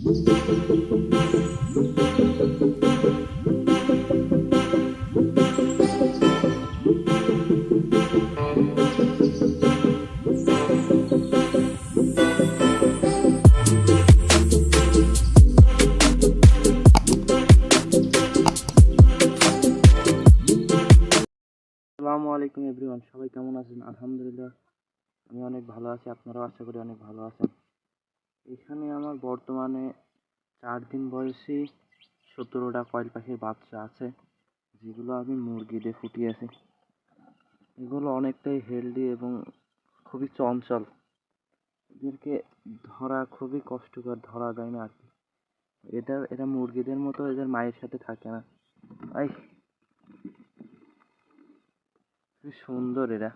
আসসালামু আলাইকুম এভরিওয়ান, সবাই কেমন আছেন? আলহামদুলিল্লাহ, আমি অনেক ভালো আছি। আপনারাও আশা করি অনেক ভালো আছেন। এখানে আমার বর্তমানে 4 দিন বয়সী 17টা কয়েল পাখির বাচ্চা আছে, যেগুলো আমি মুরগি দিয়ে ফুটিয়েছি। এগুলো অনেকটাই হেলদি এবং খুবই চঞ্চল। এদেরকে ধরা খুবই কষ্টকর, ধরা যায় না আর কি। এরা মুরগিদের মতো এদের মায়ের সাথে থাকে না। আই, খুবই সুন্দর এরা।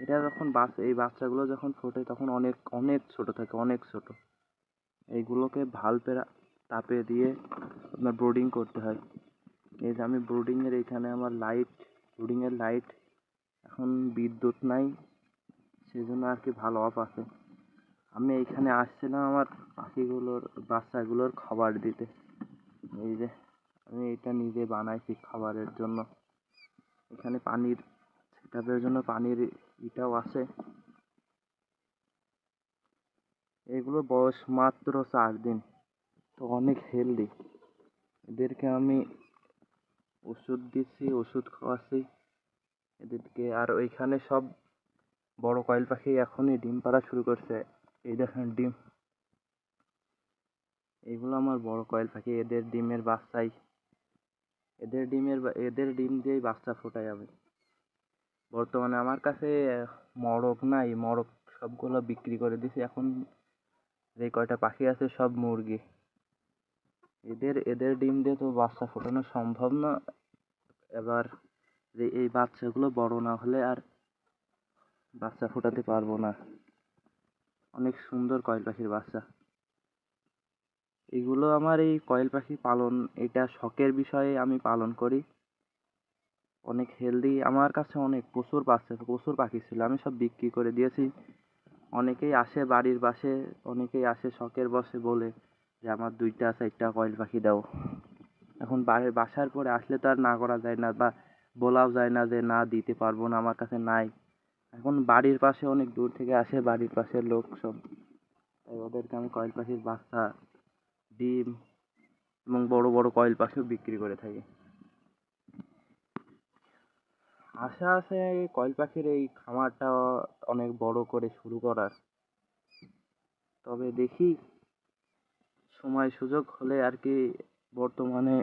এটা যখন এই বাচ্চাগুলো যখন ফোটে তখন অনেক অনেক ছোট থাকে, অনেক ছোট। এইগুলোকে ভাল্বের তাপে দিয়ে আপনার ব্রুডিং করতে হয়। এই যে আমি ব্রুডিংয়ের এইখানে আমার ব্রুডিংয়ের লাইট, এখন বিদ্যুৎ নাই, সেজন্য আর কি ভালো অফ আছে। আমি এইখানে আসছিলাম আমার পাখিগুলোর বাচ্চাগুলোর খাবার দিতে। এই যে আমি এটা নিজে বানাইছি খাবারের জন্য। এখানে পানির সেটাপের জন্য পানির ইটাও আছে। এগুলো বয়স মাত্র 4 দিন, তো অনেক হেলদি। এদেরকে আমি ওষুধ দিচ্ছি, ওষুধ খাওয়াচ্ছি এদেরকে। আর ওইখানে সব বড় কয়েল পাখি এখনই ডিম পাড়া শুরু করছে। এই দেখেন ডিম, এইগুলো আমার বড় কয়েল পাখি। এদের ডিম দিয়েই বাচ্চা ফোটাই আমি। বর্তমানে আমার কাছে মড়ক নাই, মড়ক সবগুলো বিক্রি করে দিছি। এখন যে কয়টা পাখি আছে সব মুরগি। এদের ডিম দিয়ে তো বাচ্চা ফোটানো সম্ভব না। এবার যে এই বাচ্চাগুলো বড় না হলে আর বাচ্চা ফোটাতে পারবো না। অনেক সুন্দর কয়েল পাখির বাচ্চা এগুলো। আমার এই কয়েল পাখি পালন, এটা শখের বিষয়ে আমি পালন করি। অনেক হেলদি। আমার কাছে প্রচুর পাখি ছিল, আমি সব বিক্রি করে দিয়েছি। অনেকেই আসে বাড়ির পাশে, অনেকেই আসে শখের বশে বলে যে আমার 2টা 4টা কয়েল পাখি দাও। এখন বাসার পরে আসলে তো আর না করা যায় না, বা বলাও যায় না যে না দিতে পারবো না, আমার কাছে নাই। এখন বাড়ির পাশে অনেক দূর থেকে আসে, বাড়ির পাশের লোক সব, তাই ওদেরকে আমি কয়েল পাখির বাচ্চা, ডিম এবং বড় বড় কয়েল পাখিও বিক্রি করে থাকি। আশা আছে এই কয়েল পাখির এই খামারটা অনেক বড় করে শুরু করার। তবে দেখি সময় সুযোগ হলে আর কি। বর্তমানে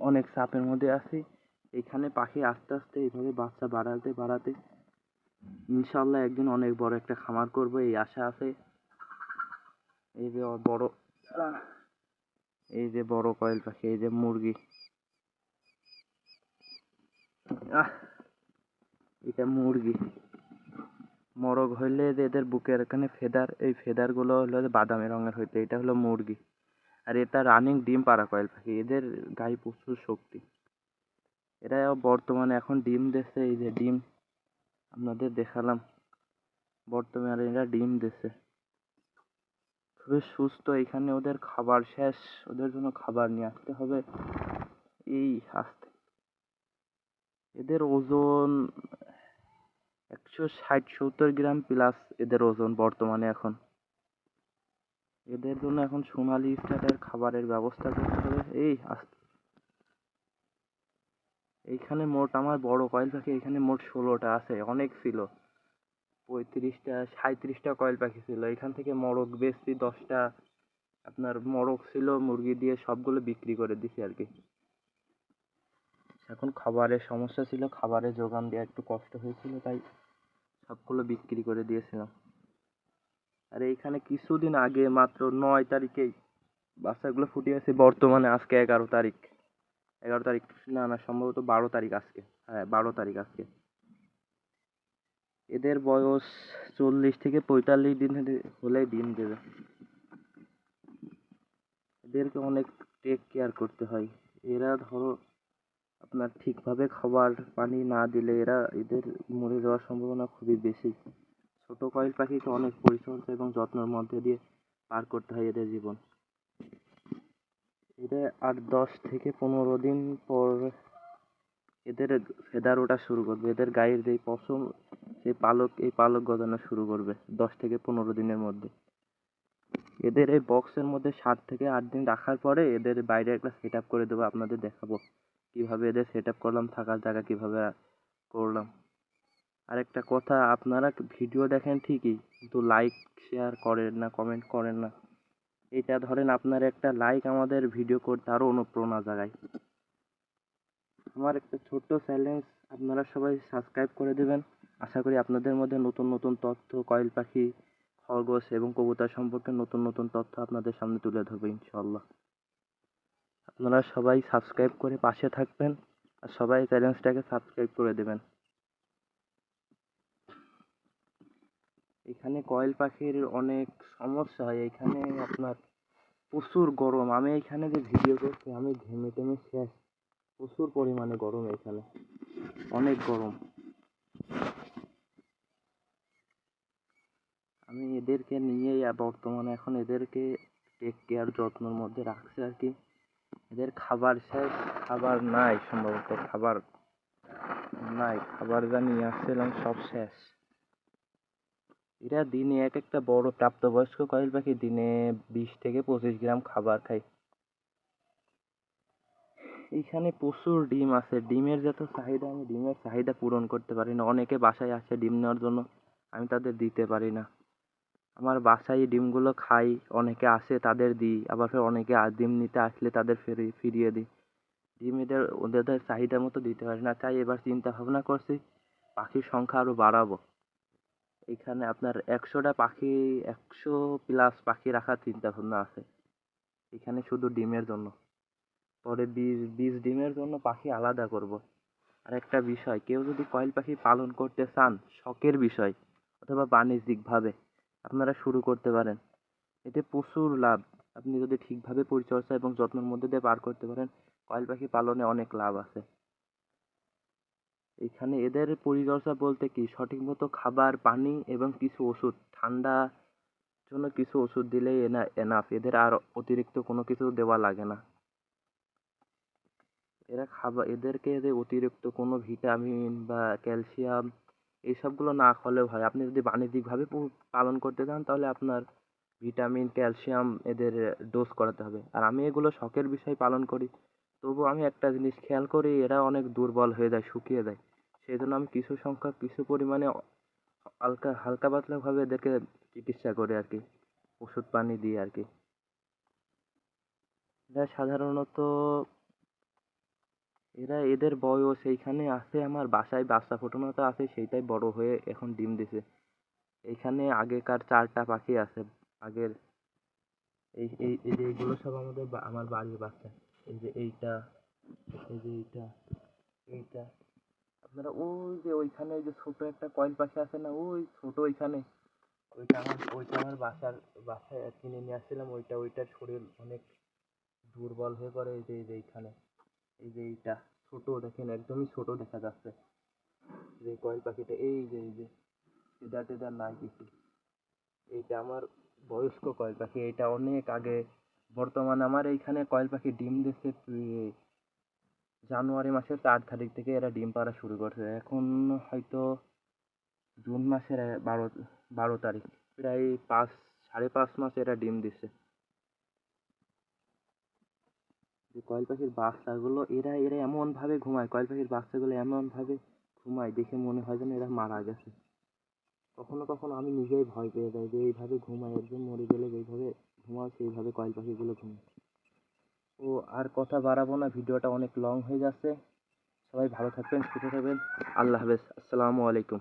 অনেক চাপের মধ্যে আছি। এখানে পাখি আস্তে আস্তে এইভাবে বাচ্চা বাড়াতে বাড়াতে ইনশাল্লাহ একদিন অনেক বড় একটা খামার করব, এই আশা আছে। এই যে বড় এই যে বড় কয়েল পাখি, এই যে মুরগি, এটা মুরগি। মরগ হইলে যে এদের বুকের এখানে ফেদার, এই ফেদার গুলো হলো যে বাদামি রঙের হইতে, এটা হলো মুরগি। আর এটা রানিং ডিম পাড়া কয়েল পাখি। এদের গায়ে প্রচুর শক্তি। এরা বর্তমানে এখন ডিম দিচ্ছে, এই যে ডিম আপনাদের দেখালাম। বর্তমানে এরা ডিম দিচ্ছে, খুবই সুস্থ। এখানে ওদের খাবার শেষ, ওদের জন্য খাবার নিয়ে আসতে হবে। এই আসতে এদের ওজন 160-70 গ্রাম প্লাস এদের ওজন বর্তমানে। এখন এদের জন্য এখন সোনালি স্টারের খাবারের ব্যবস্থা করতে হবে। এইখানে মোট আমার বড় কয়েল পাখি এখানে মোট 16টা আছে। অনেক ছিল, 35টা 37টা কয়েল পাখি ছিল। এখান থেকে মরক বেচছি 10টা। আপনার মরক ছিল মুরগি দিয়ে, সবগুলো বিক্রি করে দিছি আর কি। এখন খাবারের সমস্যা ছিল, খাবারের যোগান দেওয়া একটু কষ্ট হয়েছিল, তাই সবগুলো বিক্রি করে দিয়েছিলাম। আর এইখানে কিছুদিন আগে মাত্র 9 তারিখেই বাচ্চাগুলো ফুটিয়েছে। বর্তমানে আজকে 11 তারিখ। 11 তারিখ না, সম্ভবত 12 তারিখ আজকে। হ্যাঁ, 12 তারিখ আজকে। এদের বয়স 40 থেকে 45 দিন হলেই ডিম দেবে। এদেরকে অনেক টেক কেয়ার করতে হয়। এরা ধরো আপনার ঠিকভাবে খাবার পানি না দিলে এদের মরে যাওয়ার সম্ভাবনা খুবই বেশি। ছোট কয়েল পাখিকে অনেক পরিচর্যা এবং যত্নের মধ্যে দিয়ে পার করতে হয় এদের জীবন। এদের আর 10 থেকে 15 দিন পর এদের ফেদার ওঠা শুরু করবে, এদের গায়ের যেই পশম এই পালক গজানো শুরু করবে 10 থেকে 15 দিনের মধ্যে। এদের এই বক্সের মধ্যে 7 থেকে 8 দিন রাখার পরে এদের বাইরে একটা সেট আপ করে দেবো, আপনাদের দেখাবো কিভাবে এদের সেট আপ করলাম, থাকার জায়গা কিভাবে করলাম। আরেকটা কথা, আপনারা ভিডিও দেখেন ঠিকই কিন্তু লাইক শেয়ার করেন না, কমেন্ট করেন না। এটা ধরেন আপনার একটা লাইক আমাদের ভিডিও করতে আরও অনুপ্রেরণা জাগায়। আমার একটা ছোট্ট চ্যালেঞ্জ, আপনারা সবাই সাবস্ক্রাইব করে দেবেন। আশা করি আপনাদের মধ্যে নতুন নতুন তথ্য, কয়েল পাখি, খরগোশ এবং কবুতর সম্পর্কে নতুন নতুন তথ্য আপনাদের সামনে তুলে ধরবো ইনশাল্লাহ। আপনারা সবাই সাবস্ক্রাইব করে পাশে থাকবেন আর সবাই চ্যালেঞ্জটাকে সাবস্ক্রাইব করে দেবেন। এখানে কয়েল পাখির অনেক সমস্যা হয়, এখানে আপনার প্রচুর গরম। আমি এখানে যে ভিডিও করছি আমি ঘেমে টেমে শেষ, প্রচুর পরিমাণে গরম এখানে, অনেক গরম। আমি এদেরকে নিয়েই বর্তমানে এখন এদেরকে টেক কেয়ার যত্নের মধ্যে রাখছি আর কি। এদের খাবার শেষ, খাবার নাই, সম্ভবত খাবার নাই, খাবার যা নিয়ে আসছিলাম সব শেষ। এরা দিনে এক একটা বড় প্রাপ্তবয়স্ক কয়েল পাখি দিনে 20 থেকে 25 গ্রাম খাবার খায়। এইখানে প্রচুর ডিম আছে, ডিমের যত চাহিদা আমি ডিমের চাহিদা পূরণ করতে পারি না। অনেকে বাসায় আসে ডিম নেওয়ার জন্য, আমি তাদের দিতে পারি না। আমার বাসায় ডিমগুলো খাই, অনেকে আসে তাদের দিই, আবার ফের অনেকে ডিম নিতে আসলে তাদের ফিরিয়ে দিই। ডিম ওদের চাহিদা মতো দিতে পারি না, তাই এবার চিন্তা ভাবনা করছি পাখির সংখ্যা আরও বাড়াবো। এখানে আপনার 100টা পাখি, 100+ পাখি রাখার চিন্তা ভাবনা আছে এখানে শুধু ডিমের জন্য। পরে 20 ডিমের জন্য পাখি আলাদা করব। আর একটা বিষয়, কেউ যদি কয়েল পাখি পালন করতে চান, শখের বিষয় অথবা বাণিজ্যিকভাবে আপনারা শুরু করতে পারেন। এতে প্রচুর লাভ। আপনি যদি ঠিকভাবে পরিচর্যা এবং যত্নের মধ্যে দিয়ে পার করতে পারেন, কয়েল পাখি পালনে অনেক লাভ আছে। এখানে এদের পরিচর্যা বলতে কি, সঠিক মতো খাবার, পানি এবং কিছু ওষুধ, ঠান্ডা জন্য কিছু ওষুধ দিলেই এনাফ। এদের আর অতিরিক্ত কোনো কিছু দেওয়া লাগে না। এদেরকে অতিরিক্ত কোনো ভিটামিন বা ক্যালসিয়াম এইসবগুলো না খাওয়ালেও হয়। আপনি যদি বাণিজ্যিকভাবে পালন করতে চান তাহলে আপনার ভিটামিন, ক্যালসিয়াম এদের ডোজ করাতে হবে। আর আমি এগুলো শখের বিষয় পালন করি, তবু আমি একটা জিনিস খেয়াল করি, এরা অনেক দুর্বল হয়ে যায়, শুকিয়ে যায়। সেই জন্য আমি কিছু পরিমাণে হালকা পাতলাভাবে এদেরকে চিকিৎসা করি আর কি, ওষুধ পানি দিই আর কি। এরা সাধারণত এদের বয়স এইখানে আছে, আমার বাসায় বাচ্চা ফোটানো তো আছে, সেইটাই বড় হয়ে এখন ডিম দিছে। এইখানে আগেকার 4টা পাখি আছে আগের, এই এই এই যে এইগুলো সব আমার বাড়ির বাচ্চা। এই যে এইটা, এই যে এইটা, এইটা। আপনারা ওই যে ওইখানে ওই যে ছোট একটা কয়েল পাখি আছে না, ওই ছোট ওইখানে, ওইটা আমার বাসায় কিনে নিয়ে আসছিলাম। ওইটার শরীর অনেক দুর্বল হয়ে পড়ে। এই যে এইখানে, এই যে এইটা ছোট, দেখেন একদমই ছোট দেখা যাচ্ছে যে কয়েল পাখিটা। এই যে ফেদার টেদার নাই কিছু। এইটা আমার বয়স্ক কয়েল পাখি, এটা অনেক আগে। বর্তমানে আমার এইখানে কয়েল পাখি ডিম দিচ্ছে জানুয়ারি মাসের 4 তারিখ থেকে এরা ডিম পাড়া শুরু করছে। এখন হয়তো জুন মাসের 12 তারিখ, প্রায় 5 সাড়ে 5 মাস এরা ডিম দিচ্ছে। যে কয়েল পাখির বাচ্চাগুলো, এরা এরা এমনভাবে ঘুমায়, কয়েল পাখির বাচ্চাগুলো এমনভাবে ঘুমায় দেখে মনে হয় যেন এরা মারা গেছে। কখনো কখনো আমি নিজেই ভয় পেয়ে যাই যে এইভাবে ঘুমায়, একজন মরে গেলে যেইভাবে ঘুমায় সেইভাবে কয়েল পাখিগুলো ঘুমায়। ও আর কথা বাড়াবো না, ভিডিওটা অনেক লং হয়ে যাচ্ছে। সবাই ভালো থাকবেন, সুস্থ থাকবেন। আল্লাহ হাফেজ, আসসালামু আলাইকুম।